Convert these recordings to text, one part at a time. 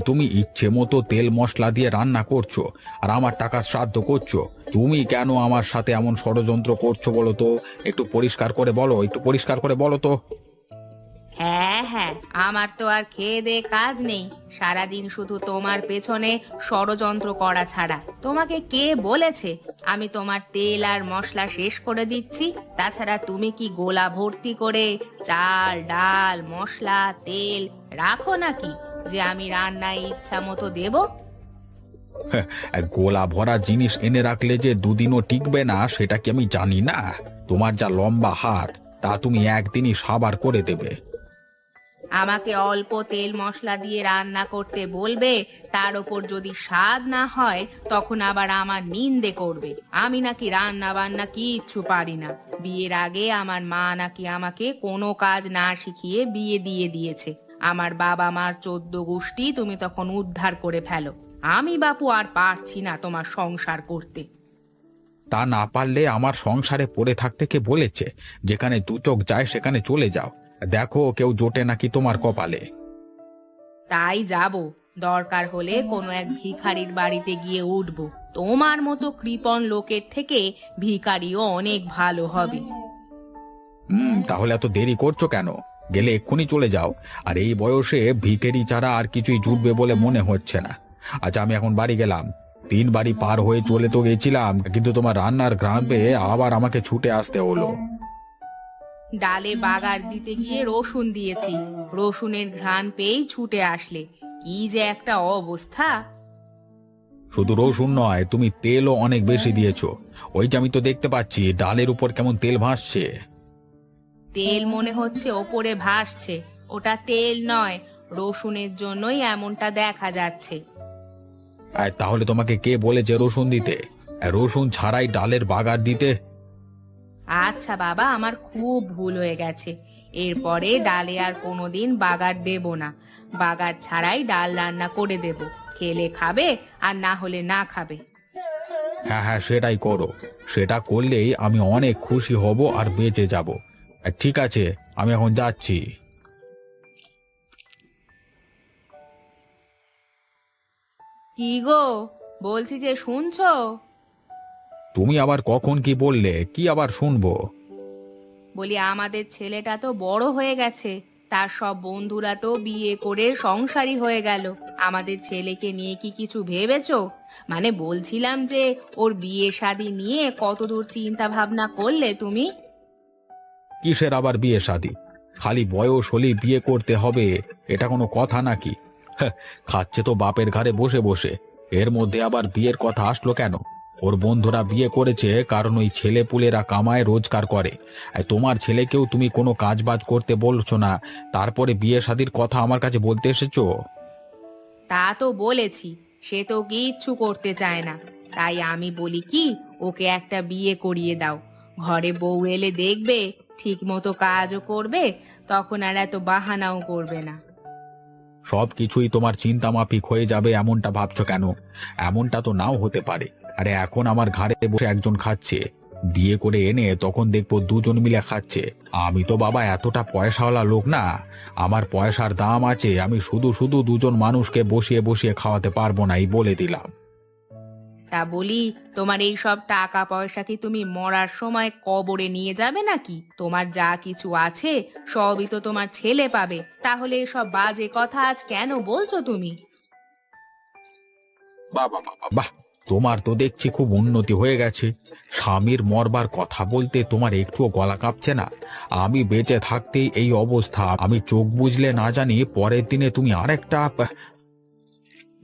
তুমি ইচ্ছে মতো তেল মশলা দিয়ে রান্না করছো আর আমার টাকা শ্রাদ্ধ করছো। তুমি কেন আমার সাথে এমন ষড়যন্ত্র করছো বলো তো? একটু পরিষ্কার করে বলো, একটু পরিষ্কার করে বলো তো। হ্যাঁ হ্যাঁ, আমার তো আর খেয়ে দেয়ে কাজ নেই, সারাদিন শুধু তোমার পেছনে ষড়যন্ত্র করা ছাড়া। তোমাকে কে বলেছে আমি তোমার তেল আর মশলা শেষ করে দিচ্ছি? তাছাড়া তুমি কি গোলা ভর্তি করে চাল ডাল মশলা তেল রাখো নাকি, যে আমি রান্নায় ইচ্ছা মতো দেব? হ্যাঁ, গোলা ভরা জিনিস এনে রাখলে যে দুদিনও টিকবে না সেটা কি আমি জানি না? তোমার যা লম্বা হাত, তা তুমি একদিনই সাবার করে দেবে। আমাকে অল্প তেল মশলা দিয়ে রান্না করতে বলবে, তার ওপর যদি স্বাদ না হয় তখন আবার আমার নিন্দে করবে আমি নাকি রান্না বান্না কিচ্ছু পারি না। বিয়ের আগে আমার মা নাকি আমাকে কোনো কাজ না শিখিয়ে বিয়ে দিয়ে দিয়েছে। আমার বাবা মার 14 গোষ্ঠী তুমি তখন উদ্ধার করে ফেলো। আমি বাপু আর পারছি না তোমার সংসার করতে। তা না পারলে আমার সংসারে পড়ে থাকতে কে বলেছে? যেখানে দু চোখ যায় সেখানে চলে যাও। দেখো কেউ জোটে নাকি তোমার কপালে। তাই যাব, দরকার হলে কোনো এক ভিখারির বাড়িতে গিয়ে উঠব। তোমার মতো কৃপণ লোকের থেকে ভিখারিও অনেক ভালো হবে। তাহলে এত দেরি করছো কেন? গেলে এক্ষুনি চলে যাও। আর এই বয়সে ভিখারি ছাড়া আর কিছুই জুটবে বলে মনে হচ্ছে না। আচ্ছা, আমি এখন বাড়ি গেলাম। 3 বাড়ি পার হয়ে চলে তো গেছিলাম, কিন্তু তোমার রান্নার ঘ্রাণ পেয়ে আবার আমাকে ছুটে আসতে হলো। ডালে বাগার দিতে গিয়ে রসুন দিয়েছি, রসুনের ঘ্রাণ পেয়েই ছুটে আসলে। কি যে একটা অবস্থা! শুধু রসুন নয়, তুমি তেলও অনেক বেশি দিয়েছো। ওই যে আমি তো দেখতে পাচ্ছি ডালের উপর কেমন তেল ভাসছে। তেল মনে হচ্ছে ওপরে ভাসছে, ওটা তেল নয়, রসুনের জন্যই এমনটা দেখা যাচ্ছে। আর তাহলে তোমাকে কে বলেছে রসুন দিতে? আর রসুন ছাড়াই ডালের বাগার দিতে? আচ্ছা বাবা, আমার খুব ভুল হয়ে গেছে। এরপরে ডালে আর কোনোদিন বাগার দেব না। বাগার ছাড়াই ডাল রান্না করে দেব। খেলে খাবে আর না হলে না খাবে। হ্যাঁ হ্যাঁ, সেটাই করো। সেটা করলেই আমি অনেক খুশি হব আর বেঁচে যাব। ঠিক আছে, আমি এখন যাচ্ছি। কি গো, বলছি যে শুনছো? তুমি আবার কখন কি বললে? কি আবার শুনবো? বলি আমাদের ছেলেটা তো বড় হয়ে গেছে, তার সব বন্ধুরা তো বিয়ে করে সংসারী হয়ে গেল। আমাদের ছেলেকে নিয়ে কি কিছু ভেবেছো? মানে বলছিলাম যে ওর বিয়ে শাদী নিয়ে কতদূর চিন্তা ভাবনা করলে তুমি? কিসের আবার বিয়ে শাদী? খালি বয়স হলেই বিয়ে করতে হবে, এটা কোনো কথা নাকি? হ্যাঁ, খাচ্ছে তো বাপের ঘাড়ে বসে বসে, এর মধ্যে আবার বিয়ের কথা আসলো কেন? ওর বন্ধুরা বিয়ে করেছে কারণ ওই ছেলে পুলেরা কামায় রোজগার করে। আর তোমার ছেলেকেও তুমি কোনো কাজ বাজ করতে বলছো না, তারপরে বিয়ে শাদীর কথা আমার কাছে বলতে এসেছো? তা তো বলেছি, সে তো কিচ্ছু করতে চায় না। তাই আমি বলি কি, ওকে একটা বিয়ে করিয়ে দাও। ঘরে বউ এলে দেখবে ঠিক মতো কাজও করবে, তখন আর এত বাহানাও করবে না। সব কিছুই তোমার চিন্তা মাফিক হয়ে যাবে এমনটা ভাবছো কেন? এমনটা তো নাও হতে পারে। আরে এখন আমার ঘাড়ে বসে একজন খাচ্ছে, বিয়ে করে এনে তখন দেখবো দুজন মিলে খাচ্ছে। আমি তো বাবা এতটা পয়সাওয়ালা লোক না। আমার পয়সার দাম আছে, আমি শুধু শুধু দুজন মানুষকে বসিয়ে বসিয়ে খাওয়াতে পারবো না, এই বলে দিলাম। তা বলি, তোমার এই সব টাকা পয়সা কি তুমি মরার সময় কবরে নিয়ে যাবে নাকি? তোমার যা কিছু আছে সবই তো তোমার ছেলে পাবে। তাহলে এসব বাজে কথা আজ কেন বলছো তুমি? বাহ বাহ বাহ বাহ! তোমার তো দেখছি খুব উন্নতি হয়ে গেছে। স্বামীর মরবার কথা বলতে তোমার একটুও গলা কাঁপছে না। আমি বেঁচে থাকতেই এই অবস্থা, আমি চোখ বুজলে না জানি পরের দিনে তুমি আরেকটা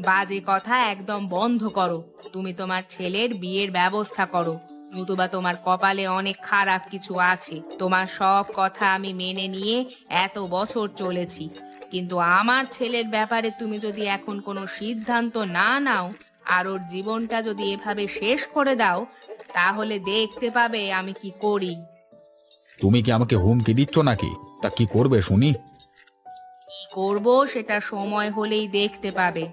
বাজে কথা একদম বন্ধ করো। তুমি তোমার ছেলের বিয়ের ব্যবস্থা করো, নতুবা তোমার কপালে অনেক খারাপ কিছু আছে। তোমার সব কথা আমি মেনে নিয়ে এত বছর চলেছি, কিন্তু আমার ছেলের ব্যাপারে তুমি যদি এখন কোনো সিদ্ধান্ত না নাও আর ওর জীবনটা যদি এভাবে শেষ করে দাও, তাহলে দেখতে পাবে আমি কি করি। তুমি কি আমাকে হুমকি দিচ্ছ নাকি? তা কি করবে শুনি? কি করব সেটা সময় হলেই দেখতে পাবে।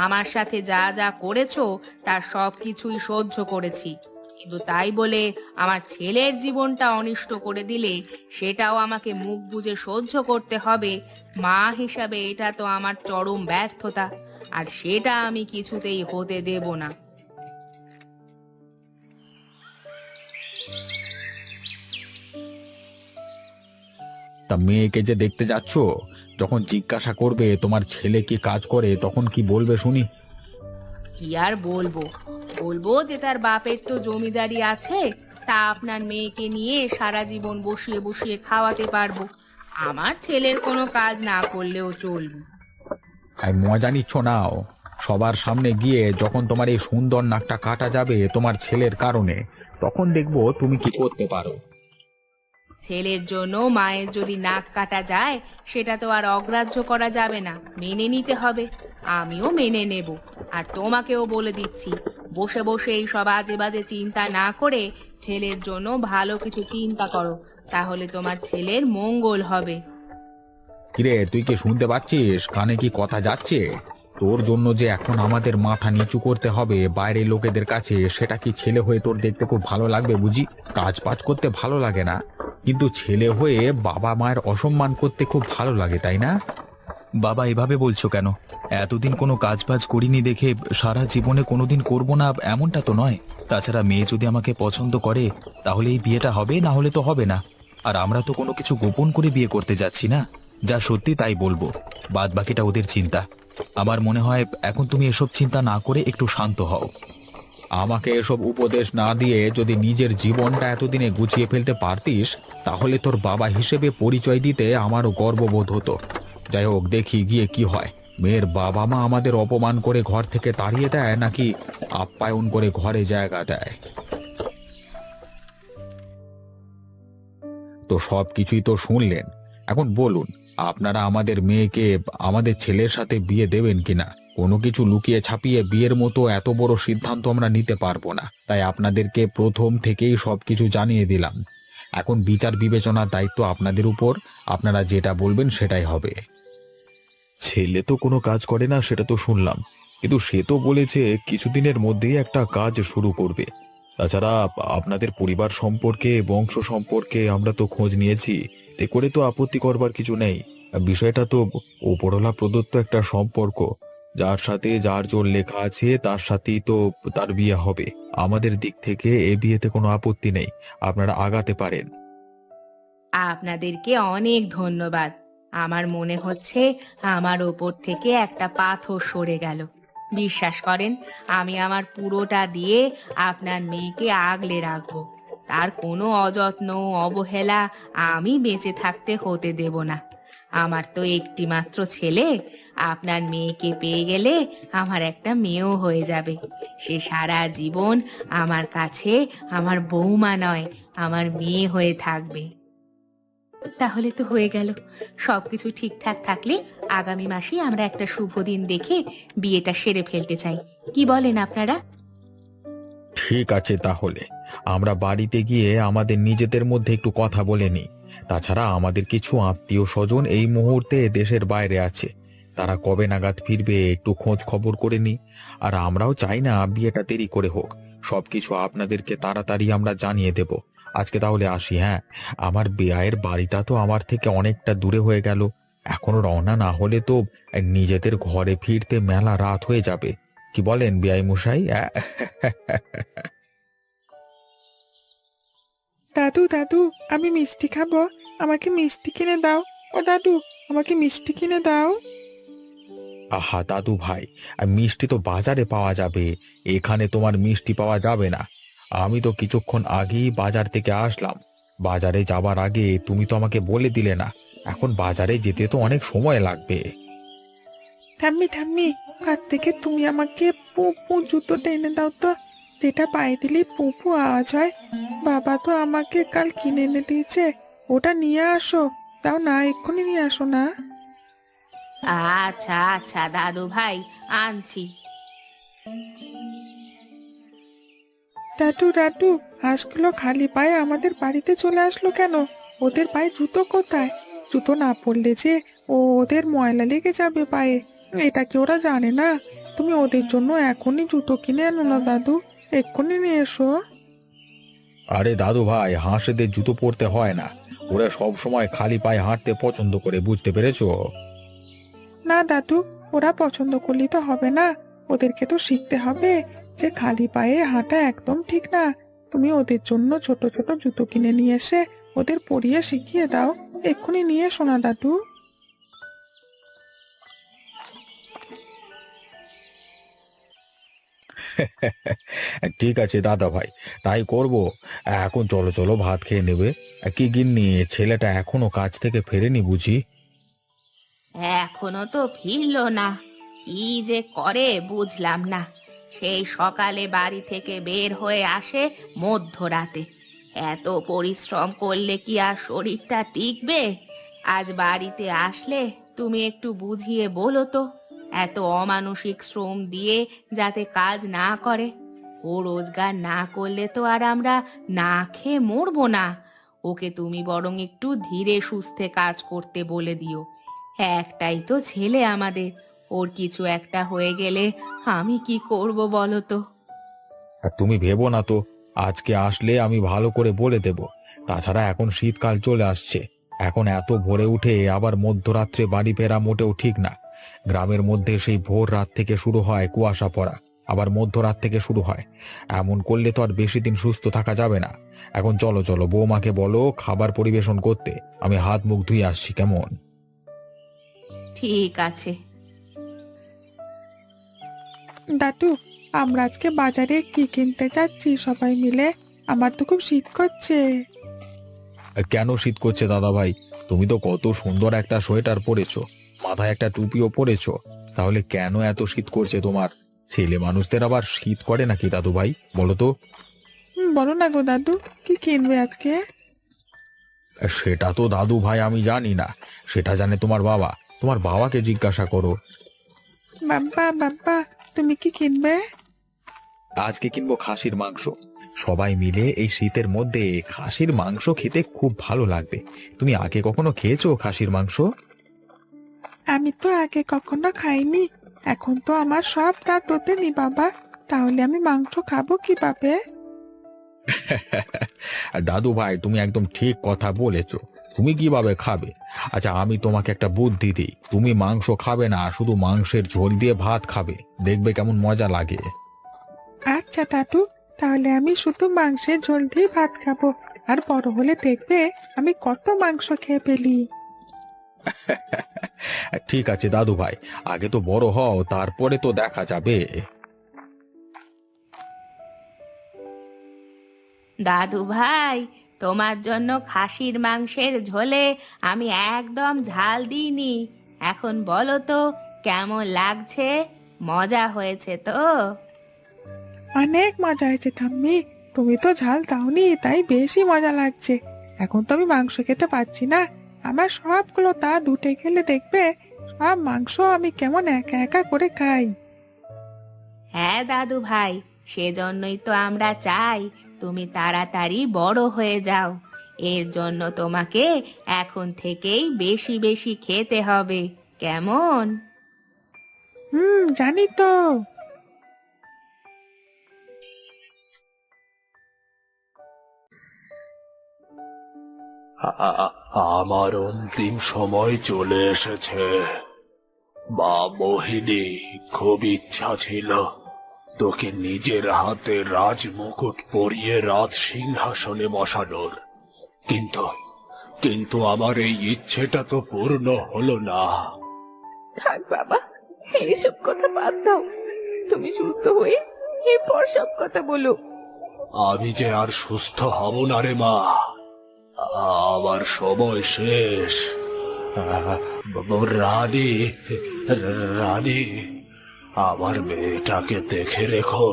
আমার সাথে যা যা করেছো তার সব কিছুই সহ্য করেছি, কিন্তু তাই বলে আমার ছেলের জীবনটা অনিষ্ট করে দিলে সেটাও আমাকে মুখ বুজে সহ্য করতে হবে। মা হিসাবে এটা তো আমার চরম ব্যর্থতা। আর সেটা আমি কিছুতেই হতে দেব না। তা মেয়েকে যে দেখতে যাচ্ছ, যখন জিজ্ঞাসা করবে তোমার ছেলে কি কাজ করে, তখন কি বলবে শুনি? কি আর বলবো, বলবো যে তার বাপের তো জমিদারি আছে, তা আপনার মেয়েকে নিয়ে সারা জীবন বসিয়ে বসিয়ে খাওয়াতে পারবো। আমার ছেলের কোনো কাজ না করলেও চলবে। আর মজা নিচ্ছ নাও। সবার সামনে গিয়ে যখন তোমার এই সুন্দর নাকটা কাটা যাবে তোমার ছেলের কারণে, তখন দেখবো তুমি কি করতে পারো। ছেলের জন্য মায়ের যদি নাক কাটা যায়, সেটা তো আর অগ্রাহ্য করা যাবে না, মেনে নিতে হবে। আমিও মেনে নেব। আর তোমাকেও বলে দিচ্ছি, বসে বসে এই সব আজে বাজে চিন্তা না করে ছেলের জন্য ভালো কিছু চিন্তা করো, তাহলে তোমার ছেলের মঙ্গল হবে। কিরে, তুই কি শুনতে পাচ্ছিস? কানে কি কথা যাচ্ছে? তোর জন্য যে এখন আমাদের মাথা নিচু করতে হবে বাইরের লোকেদের কাছে, সেটা কি ছেলে হয়ে তোর দেখতে খুব ভালো লাগবে বুঝি? কাজ বাজ করতে ভালো লাগে না, কিন্তু ছেলে হয়ে বাবা মায়ের অসম্মান করতে খুব ভালো লাগে, তাই না? বাবা, এভাবে বলছো কেন? এতদিন কোনো কাজ বাজ করিনি দেখে সারা জীবনে কোনোদিন করব না এমনটা তো নয়। তাছাড়া মেয়ে যদি আমাকে পছন্দ করে তাহলে এই বিয়েটা হবে, না হলে তো হবে না। আর আমরা তো কোনো কিছু গোপন করে বিয়ে করতে যাচ্ছি না। যা সত্যি তাই বলবো, বাদ বাকিটা ওদের চিন্তা। আমার মনে হয় এখন তুমি এসব চিন্তা না করে একটু শান্ত হও। আমাকে এসব উপদেশ না দিয়ে যদি নিজের জীবনটা এতদিনে গুছিয়ে ফেলতে পারতিস, তাহলে তোর বাবা হিসেবে পরিচয় দিতে আমারও গর্ববোধ হতো। যাই হোক, দেখি গিয়ে কি হয়। মেয়ের বাবা মা আমাদের অপমান করে ঘর থেকে তাড়িয়ে দেয় নাকি আপ্যায়ন করে ঘরে জায়গা দেয়। তো সব কিছুই তো শুনলেন, এখন বলুন আপনারা আমাদের মেয়েকে আমাদের ছেলের সাথে বিয়ে দেবেন কিনা? কোনো কিছু লুকিয়ে ছাপিয়ে বিয়ের মতো এত বড় সিদ্ধান্ত আমরা নিতে পারবো না, তাই আপনাদেরকে প্রথম থেকেই সবকিছু জানিয়ে দিলাম। এখন বিচার বিবেচনার দায়িত্ব আপনাদের উপর, আপনারা যেটা বলবেন সেটাই হবে। ছেলে তো কোনো কাজ করে না সেটা তো শুনলাম, কিন্তু সে তো বলেছে কিছুদিনের মধ্যেই একটা কাজ শুরু করবে। তাছাড়া আপনাদের পরিবার সম্পর্কে, বংশ সম্পর্কে আমরা তো খোঁজ নিয়েছি, এতে করে তো আপত্তি করবার কিছু নেই। বিষয়টা তো ওপরওয়ালা প্রদত্ত একটা সম্পর্ক, যার সাথে যার জোর লেখা আছে তার সাথেই তো তার বিয়ে হবে। আমাদের দিক থেকে এ বিয়েতে কোনো আপত্তি নেই, আপনারা আগাতে পারেন। আপনাদেরকে অনেক ধন্যবাদ। আমার মনে হচ্ছে আমার ওপর থেকে একটা পাথর সরে গেল। বিশ্বাস করেন, আমি আমার পুরোটা দিয়ে আপনার মেয়েকে আগলে রাখবো। তার কোনো অযত্ন অবহেলা আমি বেঁচে থাকতে হতে দেব না। আমার তো একটি মাত্র ছেলে, আপনার মেয়েকে পেয়ে গেলে আমার একটা মেয়েও হয়ে যাবে। সে সারা জীবন আমার কাছে আমার বৌমা নয়, আমার মেয়ে হয়ে থাকবে। তাহলে তো হয়ে গেল। সবকিছু ঠিকঠাক থাকলে আগামী মাসে আমরা একটা শুভ দিন দেখে বিয়েটা সেরে ফেলতে চাই। কি বলেন আপনারা? ঠিক আছে, তাহলে আমরা বাড়িতে গিয়ে আমাদের নিজেদের মধ্যে একটু কথা বলে নিই। তাছাড়া আমাদের কিছু আত্মীয় স্বজন এই মুহূর্তে দেশের বাইরে আছে, তারা কবে নাগাদ ফিরবে একটু খোঁজ খবর করে নিই। আর আমরাও চাই না বিয়েটা দেরি করে হোক, সবকিছু আপনাদেরকে তাড়াতাড়ি আমরা জানিয়ে দেব। আজকে তাহলে আসি, হ্যাঁ? আমার বিয়ের বাড়িটা তো আমার থেকে অনেকটা দূরে হয়ে গেল, এখনো রওনা না হলে তো নিজেদের ঘরে ফিরতে মেলা রাত হয়ে যাবে। কি বলেন বিআই মশাই? দাদু দাদু, আমি মিষ্টি খাবো, আমাকে মিষ্টি কিনে দাও। ও দাদু, আমাকে মিষ্টি কিনে দাও। আহা দাদু ভাই, আর মিষ্টি তো বাজারে পাওয়া যাবে, এখানে তোমার মিষ্টি পাওয়া যাবে না। আমি তো কিছুক্ষণ আগেই বাজার থেকে আসলাম। বাজারে যাবার আগে তুমি তো আমাকে বলে দিলে না, এখন বাজারে যেতে তো অনেক সময় লাগবে। ঠাম্মি ঠাম্মি, কার থেকে তুমি আমাকে পুপু জুতোটা এনে দাও তো, যেটা পায়ে দিলে পুপু আওয়াজ হয়। বাবা তো আমাকে কাল কিনে এনে দিয়েছে, ওটা নিয়ে আসো। দাও না, এক্ষুনি নিয়ে আসো না। আচ্ছা আচ্ছা দাদু ভাই, আনছি। দাদু দাদু, হাঁসগুলো খালি পায়ে আমাদের বাড়িতে চলে আসলো কেন? ওদের পায়ে জুতো কোথায়? জুতো না পরলে যে ওদের ময়লা লেগে যাবে পায়ে, এটা কি ওরা জানে না? তুমি ওদের জন্য এখনই জুতো কিনে আনো না দাদু, এক্ষুনি নিয়ে এসো। আরে দাদু ভাই, হাঁসেদের জুতো পরতে হয় না, ওরা সব সময় খালি পায়ে হাঁটতে পছন্দ করে, বুঝতে পেরেছো? না দাদু, ওরা পছন্দ করলেই তো হবে না, ওদেরকে তো শিখতে হবে যে খালি পায়ে হাঁটা একদম ঠিক না। তুমি ওদের জন্য ছোট ছোট জুতো কিনে নিয়ে এসে ওদের পরিয়ে শিখিয়ে দাও। এক্ষুনি নিয়ে এসো না দাদু। ঠিক আছে দাদা ভাই, তাই করব। এখন চলো চলো ভাত খেয়ে নেবে। কি গিন্নি, ছেলেটা এখনো কাজ থেকে ফেরেনি বুঝি? এখনো তো ফিরলো না, কি যে করে বুঝলাম না। সেই সকালে বাড়ি থেকে বের হয়ে আসে মধ্যরাতে। এত পরিশ্রম করলে কি আর শরীরটা টিকবে? আজ বাড়িতে আসলে তুমি একটু বুঝিয়ে বলো তো, এত অমানসিক শ্রম দিয়ে যাতে কাজ না করে। ও রোজগার না করলে তো আর আমরা না খেয়ে মরবো না। ওকে তুমি বরং একটু ধীরে সুস্থে কাজ করতে বলে দিও। একটাই তো ছেলে আমাদের, ওর কিছু একটা হয়ে গেলে আমি কি করব বলো তো? আর তুমি ভেবো না তো, আজকে আসলে আমি ভালো করে বলে দেব। তাছাড়া এখন শীতকাল চলে আসছে, এখন এত ভোরে উঠে আবার মধ্যরাত্রে বাড়ি ফেরা মোটেও ঠিক না। গ্রামের মধ্যে সেই ভোর রাত থেকে শুরু হয় কুয়াশা পড়া, আবার মধ্যরাত থেকে শুরু হয়। এমন করলে তো আর বেশি দিন সুস্থ থাকা যাবে না। এখন চলো চলো, বৌমাকে বলো খাবার পরিবেশন করতে। আমি হাত মুখ ধুয়ে আসছি, কেমন? ঠিক আছে। দাদু, আমরা আজকে বাজারে কি কিনতে যাচ্ছি সবাই মিলে? আমার তো খুব শীত করছে। কেন শীত করছে দাদা ভাই? তুমি তো কত সুন্দর একটা সোয়েটার পরেছো, মাথায় একটা টুপিও পরেছো, তাহলে কেন এত শীত করছে তোমার? ছেলে মানুষদের আবার শীত করে নাকি দাদু ভাই, বলো তো? বলো না গো দাদু, কি কিনবে আজকে? সেটা তো দাদু ভাই আমি জানি না, সেটা জানে তোমার বাবা। তোমার বাবাকে জিজ্ঞাসা করো। বাবা বাবা, তুমি কি কিনবে? আজকে কিনবো খাসির মাংস। সবাই মিলে এই শীতের মধ্যে খাসির মাংস খেতে খুব ভালো লাগবে। তুমি আগে কখনো খেয়েছো খাসির মাংস? আমি তো আগে কখনো খাইনি, এখন তো আমার সব দাঁত ওঠেনি বাবা, তাহলে আমি মাংস খাবো কিভাবে? দাদু ভাই তুমি একদম ঠিক কথা বলেছো। তুমি কিভাবে খাবে? আচ্ছা আমি তোমাকে একটা বুদ্ধি দিই, তুমি মাংস খাবে না, শুধু মাংসের ঝোল দিয়ে ভাত খাবে, দেখবে কেমন মজা লাগে। আচ্ছা দাদু, তাহলে আমি শুধু মাংসের ঝোল দিয়ে ভাত খাবো, আর বড় হলে দেখবে আমি কত মাংস খেয়ে ফেলি। ঠিক আছে দাদু ভাই, আগে তো বড় হও, তারপরে তো দেখা যাবে। দাদু ভাই, তোমার জন্য খাসির মাংসের ঝোলে আমি একদম ঝাল দিইনি। এখন বলো তো কেমন লাগছে? মজা হয়েছে তো? অনেক মজা হয়েছে ঠাম্মি, তুমি তো ঝাল দাওনি তাই বেশি মজা লাগছে। এখন তো আমি মাংস খেতে পারছি না, আমার সবগুলো দাঁত উঠে গেলে দেখবে সব মাংস আমি কেমন একা একা করে খাই। হ্যাঁ দাদু ভাই, সেজন্যই তো আমরা চাই তুমি তাড়াতাড়ি বড় হয়ে যাও। এর জন্য তোমাকে এখন থেকেই বেশি বেশি খেতে হবে, কেমন? জানি তো। আমার অন্তিম সময় চলে এসেছে। মা মোহিনী, খুব ইচ্ছা ছিল তোকে নিজের হাতে রাজমুকুট পরিয়ে রাজ সিংহাসনে বসানোর, কিন্তু কিন্তু আমার এই ইচ্ছেটা তো পূর্ণ হলো না। থাক বাবা, এইসব কথা বাদ দাও। তুমি সুস্থ হয়ে এরপর সব কথা বলো। আমি যে আর সুস্থ হব না রে মা, আমার সময় শেষ। রানী, রানী, আমার মেয়েটাকে দেখে রেখো।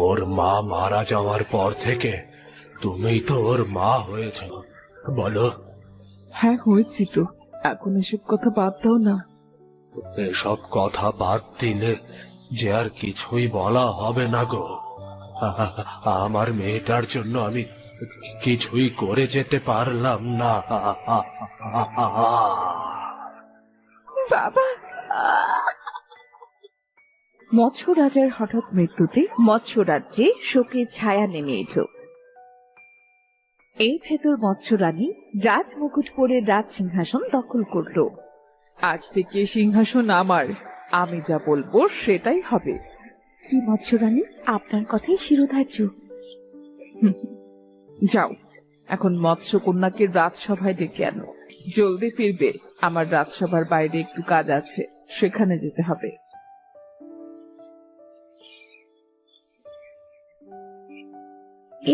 ওর মা মারা যাওয়ার পর থেকে তুমিই তো ওর মা হয়েছ, বলো? হ্যাঁ হয়েছি তো, এখন এসব কথা বাদ দাও না। এসব কথা বাদ দিলে যে আর কিছুই বলা হবে না গো। আমার মেয়েটার জন্য আমি কিছুই করে যেতে পারলাম না। বাবা! মৎস্য রাজার হঠাৎ মৃত্যুতে মৎস্য রাজ্যে শোকের ছায়া নেমে এলো। এই ভেতর মৎস্য রানী রাজমুকুট পরে রাজ সিংহাসন দখল করলো, আজ থেকে সিংহাসন আমার, আমি যা বলবো সেটাই হবে। জি মৎস্যরানী, আপনার কথাই শিরোধার্য। যাও, এখন মৎস্য কন্যাকে রাজসভায় ডেকে আনো। জলদি ফিরবে, আমার রাজসভার বাইরে একটু কাজ আছে, সেখানে যেতে হবে।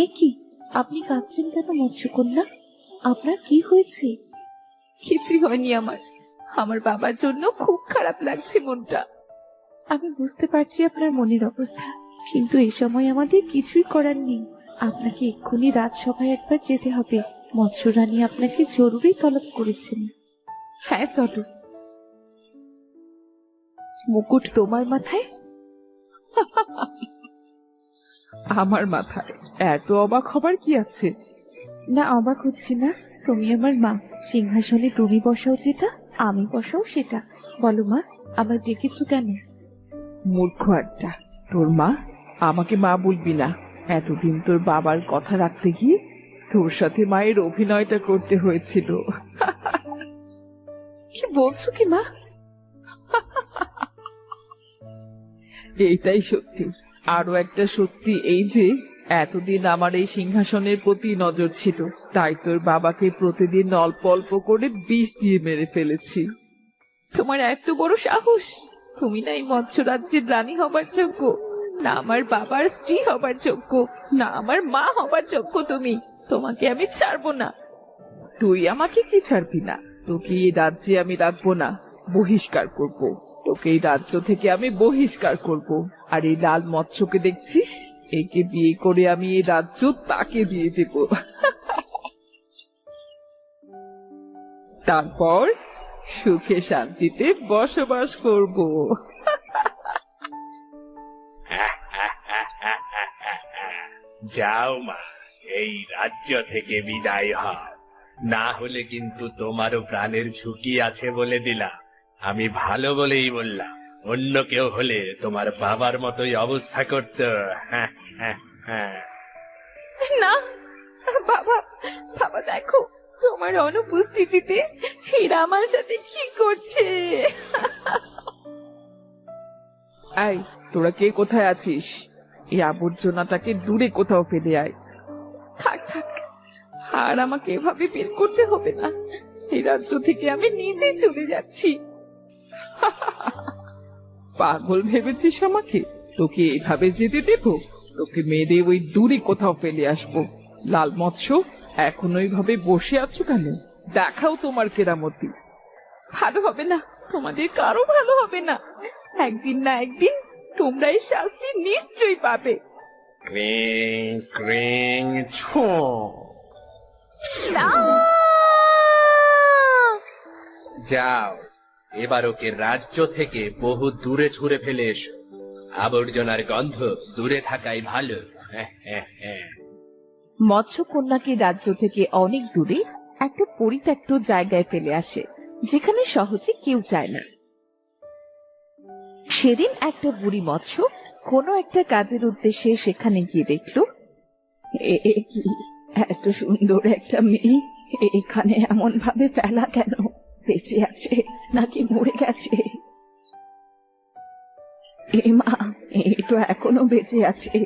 এ কি, আপনি কাঁদছেন কেন মৎস্যকন্যা? আপনার কি হয়েছে? কিছুই হয়নি আমার। আমার বাবার জন্য খুব খারাপ লাগছে মনটা। আমি বুঝতে পারছি আপনার মনের অবস্থা, কিন্তু এই সময় আমাদের কিছুই করার নেই। আপনাকে এক্ষুনি রাজসভায় একবার যেতে হবে। মৎস্যরানী আপনাকে জরুরি তলব করেছেন। হ্যাঁ চলো। মুকুট তোমার মাথায়? আমার মাথায় এত অবাক হবার কি আছে? না, অবাক হচ্ছি না। তুমি আমার মা, সিংহাসনে তুমি বসাও যেটা, আমি বসাও সেটা। বলো মা, আমার ডেকেছো কেন? মূর্খ একটা, তোর মা আমাকে মা বলবি না। এতদিন তোর বাবার কথা রাখতে গিয়ে তোর সাথে মায়ের অভিনয়টা করতে হয়েছিল। কি বলছো কি মা? এইটাই সত্যি। আরো একটা সত্যি এই যে এতদিন আমার এই সিংহাসনের প্রতি নজর ছিল, তাই তোর বাবাকে প্রতিদিন অল্প অল্প করে বিষ দিয়ে মেরে ফেলেছি। তোমার এত বড় সাহস! তুমি না এই মৎস্য রাজ্যের রানী হবার যোগ্য, না আমার বাবার স্ত্রী হবার যোগ্য, না আমার মা হবার যোগ্য। তোমাকে আমি ছাড়বো না। তুই আমাকে কি ছাড়বি না? তোকে এই রাজ্যে আমি রাখবো না, বহিষ্কার করব। তোকে এই রাজ্য থেকে আমি বহিষ্কার করব। আর এই লাল মৎস্যকে দেখছিস, একে বিয়ে করে আমি এই রাজ্য তাকে দিয়ে দেব। তারপর সুখে শান্তিতে বসবাস করব। যাও মা, এই রাজ্য থেকে বিদায় হও, না হলে কিন্তু তোমারও প্রাণের ঝুঁকি আছে বলে দিলাম। আমি ভালো বলেই বললাম, অন্য কেউ হলে তোমার বাবার মতোই অবস্থা করতো। হ্যাঁ হ্যাঁ হ্যাঁ। না বাবা, বাবা দেখো, তোমার অনুপস্থিতিতে হীরা আমার সাথে কি করছে। এই, তোরা কে কোথায় আছিস? এই আবর্জনাটাকে দূরে কোথাও ফেলে আয়। থাক থাক, আর আমাকে এভাবে বের করতে হবে না। এই রাজ্য থেকে আমি নিজেই চলে যাচ্ছি। পাগল ভেবেছিস আমাকে? তোকে এভাবে যেতে দেব? তোকে মেরে ওই দূরে কোথাও ফেলে আসবো। লাল মৎস্য, এখন ওইভাবে বসে আছো কেন? দেখাও তোমার কেরামতি। ভালো হবে না, তোমাদের কারো ভালো হবে না। একদিন না একদিন তোমরা এই শাস্তি নিশ্চয়ই পাবে। ক্রিং ক্রিং ছো। যাও, এবার ওকে রাজ্য থেকে বহু দূরে ছুঁড়ে ফেলে এসো। আবর্জনার গন্ধ দূরে থাকাই ভালো। হ্যাঁ হ্যাঁ হ্যাঁ। মৎস্যকন্যাকে রাজ্য থেকে অনেক দূরে একটা পরিত্যক্ত জায়গায় ফেলে আসে, যেখানে সহজে কেউ যায় না। সেদিন একটা বুড়ি মৎস্য কোনো একটা কাজের উদ্দেশ্যে সেখানে গিয়ে দেখলো, কি এত সুন্দর একটা মেয়ে এখানে এমন ভাবে ফেলা কেন? বেঁচে আছে নাকি মরে গেছে? এ মা, এই তো এখনো বেঁচে আছে।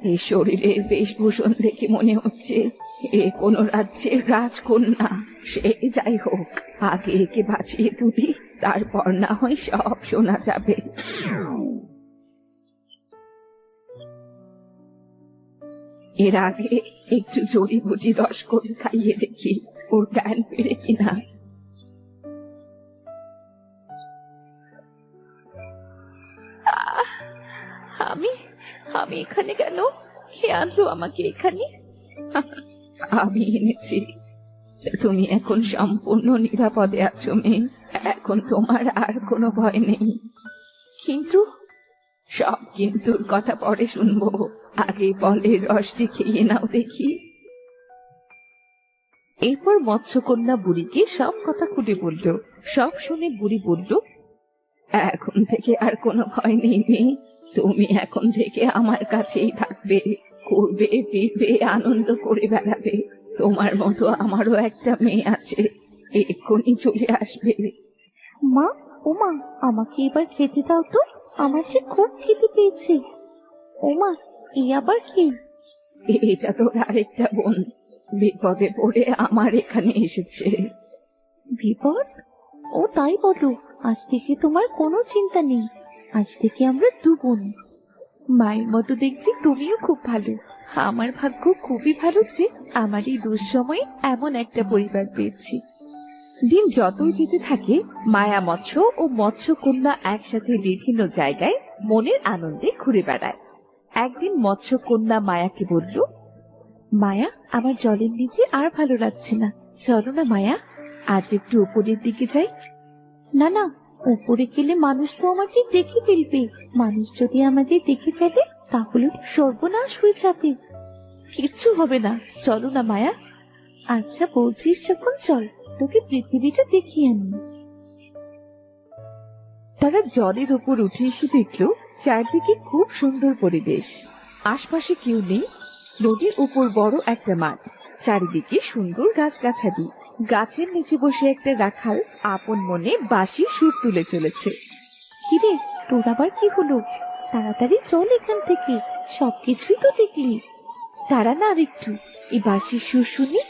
এই শরীরের বেশভূষণ দেখে মনে হচ্ছে এ কোন রাজ্যের রাজকন্যা। সে যাই হোক, আগে একে বাঁচিয়ে তুলি, তারপর না হয় সব শোনা যাবে। এর আগে একটু জড়িবুটি রস করে খাইয়ে দেখি, ওর জ্ঞান ফিরে কিনা। আমি আমি এখানে কেন? কে আনলো আমাকে এখানে? আমি এনেছি। তুমি এখন সম্পূর্ণ নিরাপদে আছো মেয়ে। এখন তোমার আর কোনো ভয় নেই। কিন্তু সব কিন্তুর কথা পরে শুনবো, আগে ফলের রসটি খেয়ে নাও দেখি। এরপর মৎস্যকন্যা বুড়িকে সব কথা খুলে বলল। সব শুনে বুড়ি বলল, এখন থেকে আর কোনো ভয় নেই মেয়ে। তুমি এখন থেকে আমার কাছেই থাকবে, করবে ফিরবে, আনন্দ করে বেড়াবে। তোমার মতো আমারও একটা মেয়ে আছে, এক্ষুনি চলে আসবে। মা, ওমা, আমাকে এবার খেতে দাও তো, আমার যে খুব খেতে পেয়েছে। ওমা, এ আবার কি? এটা তোর আরেকটা বোন বিপদে পড়ে আমার এখানে এসেছে। বিপদ? ও তাই বলো, আজ থেকে তোমার কোনো চিন্তা নেই। আজ থেকে আমরা দু বোন। মায়ের মতো দেখছি তুমিও খুব ভালো। আমার ভাগ্য খুবই ভালো যে আমার এই দুঃসময়ে এমন একটা পরিবার পেয়েছি। দিন যতই যেতে থাকে, মায়া মৎস্য ও মৎস্যকন্যা একসাথে বিভিন্ন জায়গায় মনের আনন্দে ঘুরে বেড়ায়। একদিন মৎস্যকন্যা মায়াকে বলল, মায়া, আমার জলের নিচে আর ভালো লাগছে না, চলো না মায়া, আজ একটু উপরের দিকে যাই। না না, উপরে গেলে মানুষ তো আমাকে দেখে ফেলবে। মানুষ যদি আমাদের দেখে ফেলে তাহলে তো সর্বনাশ হয়ে যাবে। কিচ্ছু হবে না, চলো না মায়া। আচ্ছা বলছিস যখন, চল, তোকে পৃথিবীটা দেখিয়ে আনি। তারা জলের উপর উঠে এসে দেখলো চারদিকে খুব সুন্দর পরিবেশ। আশপাশে কেউ নেই। নদীর উপর বড় একটা মাঠ, চারিদিকে সুন্দর গাছগাছালি। গাছের নিচে বসে একটা রাখাল আপন মনে বাঁশি সুর তুলে চলেছে। কিরে, তোর আবার কি হলো? তাড়াতাড়ি চল এখান থেকে, সবকিছুই তো দেখলি। তারা না আর একটু, এই বাঁশির সুর শুনি।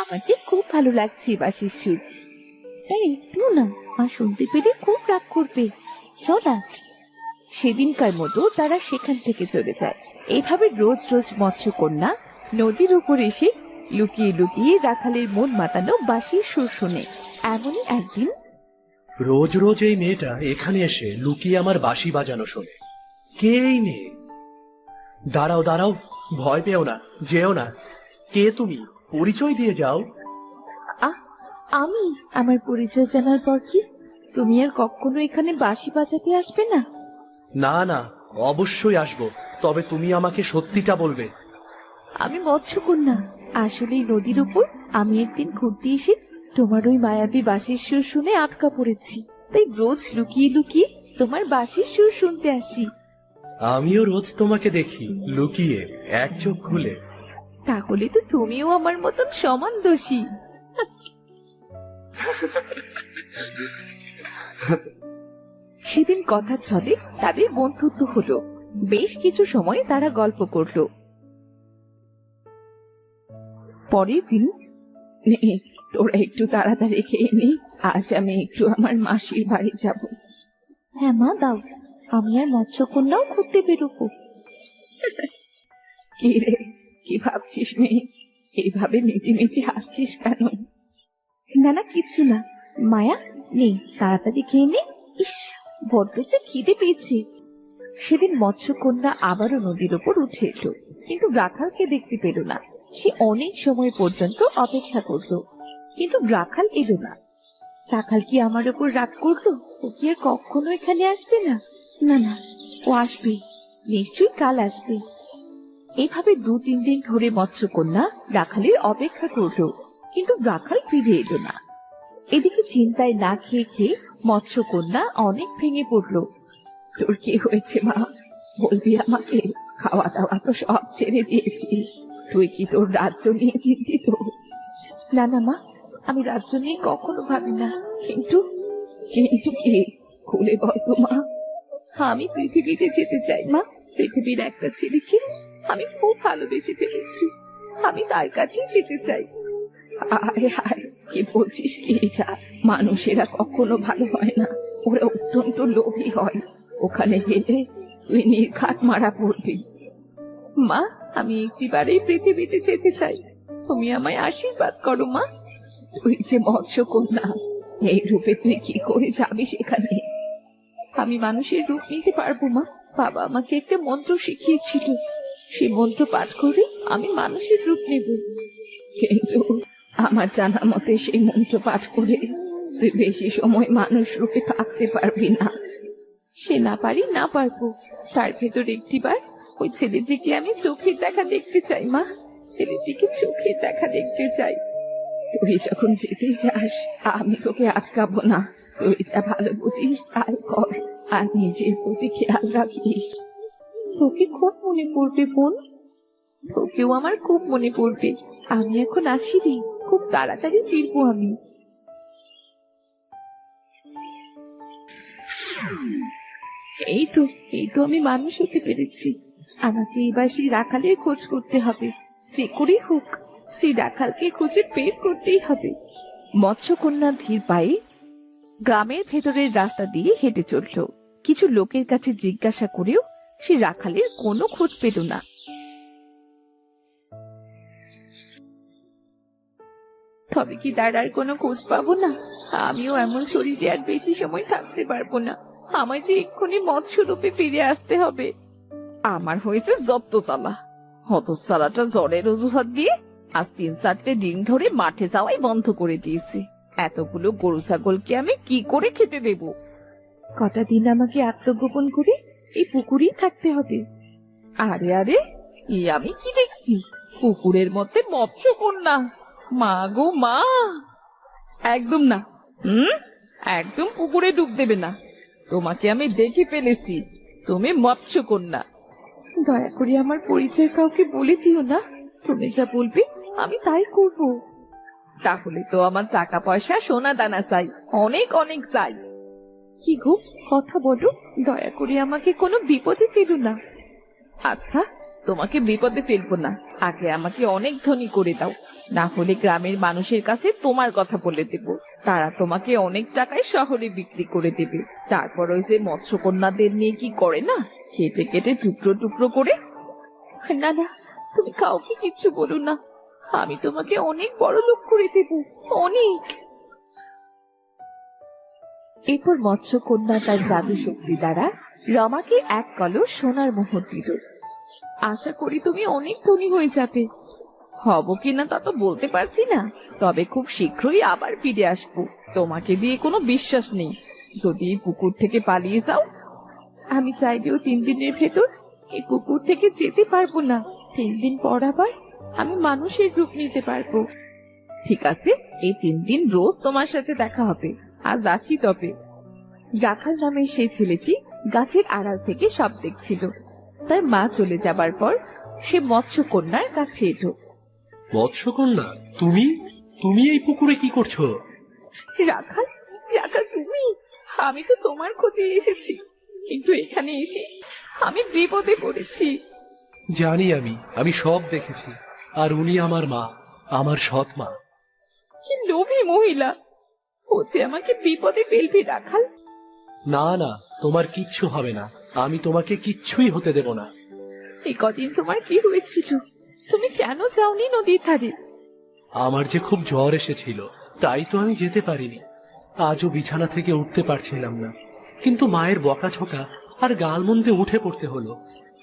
আমার যে খুব ভালো লাগছে এই বাঁশির সুর। এই একটু না, মা শুনতে পেলে খুব রাগ করবে। চল আজ। সেদিনকার মতো তারা সেখান থেকে চলে যায়। এইভাবে রোজ রোজ মৎস্যকন্যা নদীর উপর এসে লুকিয়ে লুকিয়ে রাখালের মন মাতানো বাঁশির সুর শুনে। এমনই একদিন রোজ রোজ এই মেয়েটা এখানে এসে লুকিয়ে আমার বাঁশি বাজানো শোনে। কে এই মেয়ে? দাঁড়াও দাঁড়াও, ভয় পেও না, যেও না। কে তুমি? পরিচয় দিয়ে যাও। আমি আমার পরিচয় জানার পর কি তুমি আর কখনো এখানে বাঁশি বাজাতে আসবে না? না না, অবশ্যই আসবো, তবে তুমি আমাকে সত্যিটা বলবে। আমি মৎস্যকন্যা। আসলে এই নদীর উপর আমি একদিন ঘুরতে এসে তোমার ওই মায়াবী বাঁশির সুর শুনে আটকা পড়েছি, তাই রোজ লুকিয়ে লুকিয়ে তোমার বাঁশির সুর শুনতে আসি। আমিও রোজ তোমাকে দেখি লুকিয়ে, এক চোখ খুলে। তাহলে তো তুমিও আমার মতন সমান দোষী। সেদিন কথা চলে তাদের বন্ধুত্ব হলো। বেশ কিছু সময় তারা গল্প করলো। পরের দিন, তোরা একটু তাড়াতাড়ি খেয়ে নে, আজ আমি একটু আমার মাসির বাড়ি যাব। হ্যাঁ মা, দাও, আমি আর মৎস্যকন্যাও ঘুরতে বেরোবো। কি রে, কি ভাবছিস মেয়ে? এইভাবে মিটি মিটি হাসছিস কেন? না না, কিচ্ছু না। মায়া, নেই, তাড়াতাড়ি খেয়ে নে। ইস, বড্ড যে খিদে পেয়েছে। সেদিন মৎস্যকন্যা আবারও নদীর উপর উঠে এলো, কিন্তু রাখালকে দেখতে পেল না। সে অনেক সময় পর্যন্ত অপেক্ষা করলো, কিন্তু রাখাল এলো না। রাখাল কি আমার উপর রাগ করলো? ও কি আর কখনো এখানে আসবে না? না না, ও আসবে, নিশ্চয়ই কাল আসবে। এভাবে 2-3 দিন ধরে মৎস্যকন্যা রাখালের অপেক্ষা করলো, কিন্তু রাখাল ফিরে এলো না। এদিকে চিন্তায় না খেয়ে খেয়ে মৎস্যকন্যা অনেক ভেঙে পড়লো। তোর কি হয়েছে মা, বলবি আমাকে? খাওয়া দাওয়া তো সব ছেড়ে দিয়েছিস, তুই কি তোর রাজ্য নিয়ে চিন্তিত? না না মা, আমি রাজ্য নিয়ে কখনো ভাবি না। কিন্তু কিন্তু কি, খুলে বল তো মা। আমি পৃথিবীতে যেতে চাই মা। পৃথিবীর একটা ছেলেকে আমি খুব ভালোবেসে ফেলেছি, আমি তার কাছেই যেতে চাই। আরে হায়, কি বলছিস কি এটা? মানুষেরা কখনো ভালো হয় না, ওরা অত্যন্ত লোভী হয়। ওখানে গেলে তুই নির্ঘাত মারা পড়বি। মা, আমি একটিবারেই পৃথিবীতে যেতে চাই, তুমি আমায় আশীর্বাদ করো মা। তুই যে মৎস্যকন্যা, এই রূপে তুই কি করে যাবি সেখানে? আমি মানুষের রূপ নিতে পারবো মা। বাবা আমাকে একটা মন্ত্র শিখিয়েছিল, সেই মন্ত্র পাঠ করে আমি মানুষের রূপ নেব। কিন্তু আমার জানা মতে সেই মন্ত্র পাঠ করে তুই বেশি সময় মানুষ রূপে থাকতে পারবি না। সে না পারি না পারবো, তার ভেতর একটিবার ওই ছেলেটিকে আমি চোখের দেখা দেখতে চাই মা। ছেলেটিকে চোখের দেখা দেখতে চাই। তুই যখন যেতে চাস আমি তোকে আটকাবো না, তুই যা ভালো বুঝিস তাই কর, আর নিজের প্রতি খেয়াল রাখিস। তোকে খুব মনে পড়বে বোন। তোকেও আমার খুব মনে পড়বে। আমি এখন আসি রে, খুব তাড়াতাড়ি ফিরবো আমি। এই তো আমি মানুষ হতে পেরেছি। আমাকে এবার সেই রাখালের খোঁজ করতে হবে, যে করেই হোক সেই রাখালকে খুঁজে বের করতেই হবে। মৎস্যকন্যা ধীর পায়ে গ্রামের ভেতরের রাস্তা দিয়ে হেঁটে চলল। কিছু লোকের কাছে জিজ্ঞাসা করেও সে রাখালের কোনো খোঁজ পেল না। তবে কি তার আর কোনো খোঁজ পাবো না? আমিও এমন শরীরে আর বেশি সময় থাকতে পারবো না। আমায় যে এক্ষুনি মৎস্য রূপে ফিরে আসতে হবে। আমার হয়েছে জব্দ জ্বালা। হতচ্ছাড়াটা জ্বরের অজুহাত দিয়ে আজ 3-4 দিন ধরে মাঠে যাওয়াই বন্ধ করে দিয়েছে। এতগুলো গরু ছাগলকে আমি কি করে খেতে দেব? কটা দিন আমাকে আত্মগোপন করে এই পুকুরেই থাকতে হবে। আরে আরে, আমি কি দেখছি? পুকুরের মধ্যে মৎস্যকন্যা! মা গো মা! একদম না, একদম পুকুরে ডুব দেবে না। তোমাকে আমি দেখে ফেলেছি, তুমি মৎস্যকন্যা। দয়া করে আমার পরিচয় কাউকে বলে দিও না। তুমি যা বলবে আমি তাই করব। তাহলে তো আমার টাকা পয়সা সোনা দানা চাই, অনেক অনেক চাই। কি গো, কথা বলো, দয়া করে আমাকে কোনো বিপদে ফেলো না। আচ্ছা, তোমাকে বিপদে ফেলবো না, আগে আমাকে অনেক ধনী করে দাও, না হলে গ্রামের মানুষের কাছে তোমার কথা বলে দেব। তারা তোমাকে অনেক টাকায় শহরে বিক্রি করে দেবে। তারপর ওই যে মৎস্যকন্যাদের নিয়ে কি করে না, কেটে কেটে টুকরো টুকরো করে। না না, তুমি কাউকে কিচ্ছু বলো না। আমি তোমাকে অনেক বড় লোক করে দেব, অনেক। এরপর মৎস্যকন্যা তার জাদু শক্তি দ্বারা রমাকে এক কলস সোনার মোহর দিল। আশা করি তুমি অনেক ধনী হয়ে যাবে। হব কিনা তা তো বলতে পারছি না, তবে খুব শীঘ্রই আবার ফিরে আসবো। তোমাকে দিয়ে কোনো বিশ্বাস নেই, যদি এই পুকুর থেকে পালিয়ে যাও। আমি চাইলেও 3 দিনের ভেতর এই পুকুর থেকে যেতে পারবো না। 3 দিন পর আবার আমি মানুষের রূপ নিতে পারবো। ঠিক আছে, এই 3 দিন রোজ তোমার সাথে দেখা হবে। আজ আসি তবে। রাখাল নামে সেই ছেলেটি গাছের আড়াল থেকে সব দেখছিল। তার মা চলে যাবার পর সে মৎস্যকন্যার কাছে এলো। মৎস্যকন্যা, তুমি তুমি এই পুকুরে কি করছো? রাখাল, রাখাল তুমি? আমি তো তোমার খোঁজে এসেছি, কিন্তু এখানে এসে আমি বিপদে পড়েছি। জানি, আমি সব দেখেছি। আর উনি আমার মা, আমার সৎ মা। কি লোভী মহিলা! ও যে আমাকে বিপদে ফেলবে। রাখাল, না না, তোমার কিচ্ছু হবে না। আমি তোমাকে কিচ্ছুই হতে দেব না। এই কদিন তোমার কি হয়েছিল? তুমি কেন যাওনি নদীর ধারে? আমার যে খুব জ্বর এসেছিল, তাই তো আমি যেতে পারিনি। আজও বিছানা থেকে উঠতে পারছিলাম না, কিন্তু মায়ের বকাঝকা আর গালমন্দে উঠে পড়তে হলো।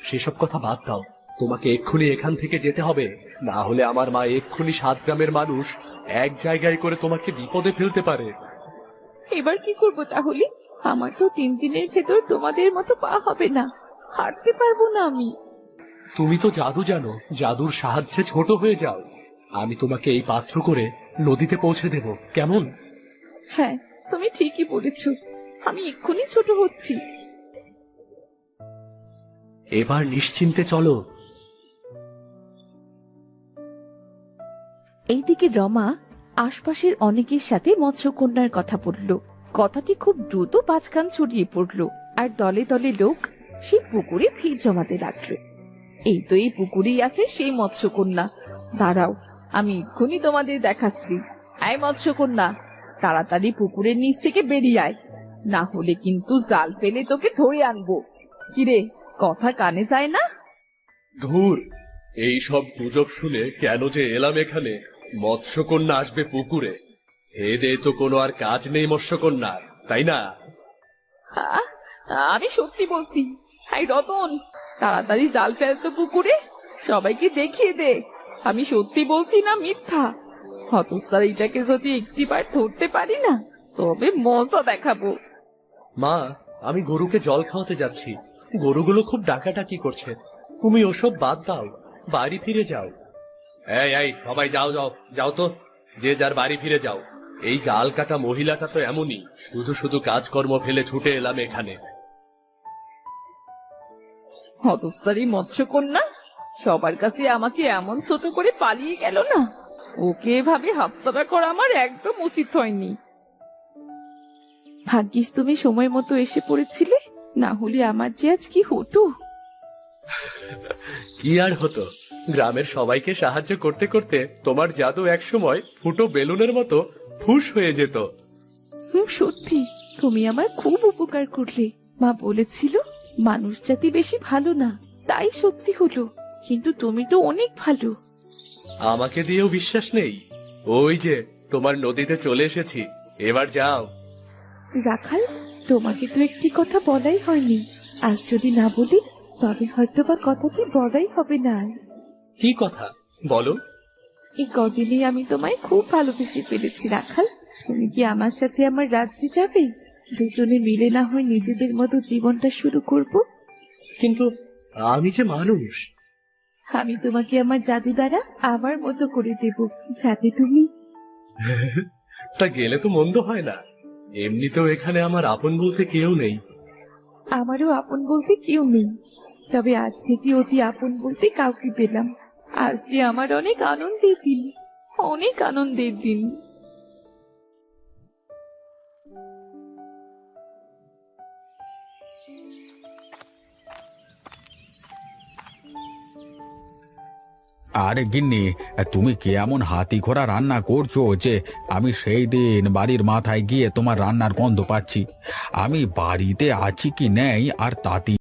সেসব কথা বাদ দাও, তোমাকে এক্ষুনি এখান থেকে যেতে হবে, না হলে আমার মা এক্ষুনি 7 গ্রামের মানুষ এক জায়গায় করে তোমাকে বিপদে ফেলতে পারে। এবার কি করব তাহলে? আমার তো 3 দিনের ভেতর তোমাদের মতো পা হবে না, হাঁটতে পারবো না আমি। তুমি তো জাদু জানো, জাদুর সাহায্যে ছোট হয়ে যাও। আমি তোমাকে এই পাত্র করে নদীতে পৌঁছে দেব, কেমন? হ্যাঁ, তুমি ঠিকই বলেছ, আমি এক্ষুনি ছোট হচ্ছি। এবার নিশ্চিন্তে চলো। এইদিকে রমা আশপাশের অনেকের সাথে মৎস্যকন্যার কথা বলল। কথাটি খুব দ্রুত 5 কান ছড়িয়ে পড়ল, আর দলে দলে লোক সেই পুকুরে ভিড় জমাতে লাগলো। এই তো এই পুকুরেই আছে সেই মৎস্যকন্যা। দাঁড়াও, আমি এক্ষুনি তোমাদের দেখাচ্ছি। এই মৎস্যকন্যা, তাড়াতাড়ি পুকুরের নিচ থেকে বেরিয়ে আয়, না হলে কিন্তু জাল ফেলে তোকে ধরে আনবো। কিরে, কথা কানে যায় না? ধুর, এই সব গুজব শুনে কেন যে এলাম এখানে। মৎস্যকন্যা আসবে পুকুরে? এদে তো কোনো আর কাজ নেই মৎস্যকন্যার, তাই না? আমি সত্যি বলছি। এই রতন, তাড়াতাড়ি জাল ফেলতো পুকুরে, সবাইকে দেখিয়ে দে আমি সত্যি বলছি না মিথ্যা। হতস্যার এটাকে যদি একটিবার ধরতে পারি না, তবে মজা দেখাবো। মা, আমি গরুকে জল খাওয়াতে যাচ্ছি। গরুগুলো খুব ডাকাডাকি করছে। তুমি ওসব বাদ দাও, বাড়ি ফিরে যাও। এই সবাই যাও যাও যাও তো, যে যার বাড়ি ফিরে যাও। এই গাল কাটা মহিলাটা তো এমনই, শুধু শুধু কাজকর্ম ফেলে ছুটে এলাম এখানে। হতস্যারী মৎস্যকন্যা সবার কাছে আমাকে এমন ছোট করে পালিয়ে গেল না। ওকে এভাবে হাতছাড়া করা আমার একদম উচিত হয়নি। ভাগ্যিস তুমি সময় মতো এসে পড়েছিলে, না হলে আমার যে আজ কি হতো। কি আর হতো, গ্রামের সবাইকে সাহায্য করতে করতে তোমার জাদু একসময় ফুটো বেলুনের মতো ফুস হয়ে যেত। সত্যি তুমি আমার খুব উপকার করলে। মা বলেছিল মানুষ জাতি বেশি ভালো না, তাই সত্যি হলো। কিন্তু তুমি তো অনেক ভালো। আমাকে দিয়েও বিশ্বাস নেই? ওই যে তোমার নদীতে চলে এসেছি, এবার যাও। রাখাল, তোমাকে তো একটি কথা বলাই হয়নি। আজ যদি না বলি তবে হয়তো বা কথাটি বলাই হবে না। কি কথা বলো? এই কদিনে আমি তোমায় খুব ভালোবেসে ফেলেছি রাখাল। তুমি কি আমার সাথে আমার রাজ্যে যাবে? দুজনে মিলে না হয় নিজেদের মতো জীবনটা শুরু করব। কিন্তু আমি যে মানুষ। আমি তোমাকে আমার জাদু দ্বারা আমার মতো করে দেব, যাতে তুমি। তা গেলে তো মন্দ হয় না। এমনিতেও এখানে আমার আপন বলতে কেউ নেই। আমারও আপন বলতে কেউ নেই, তবে আজ থেকে অতি আপন বলতে কাউকে পেলাম। আজ যে আমার অনেক আনন্দের দিন, অনেক আনন্দের দিন। আরে গিন্নি, তুমি কি এমন হাতি ঘোড়া রান্না করছো যে আমি সেই দিন বাড়ির মাথায় গিয়ে তোমার রান্নার গন্ধ পাচ্ছি। আমি বাড়িতে আছি কি নেই আর তাতে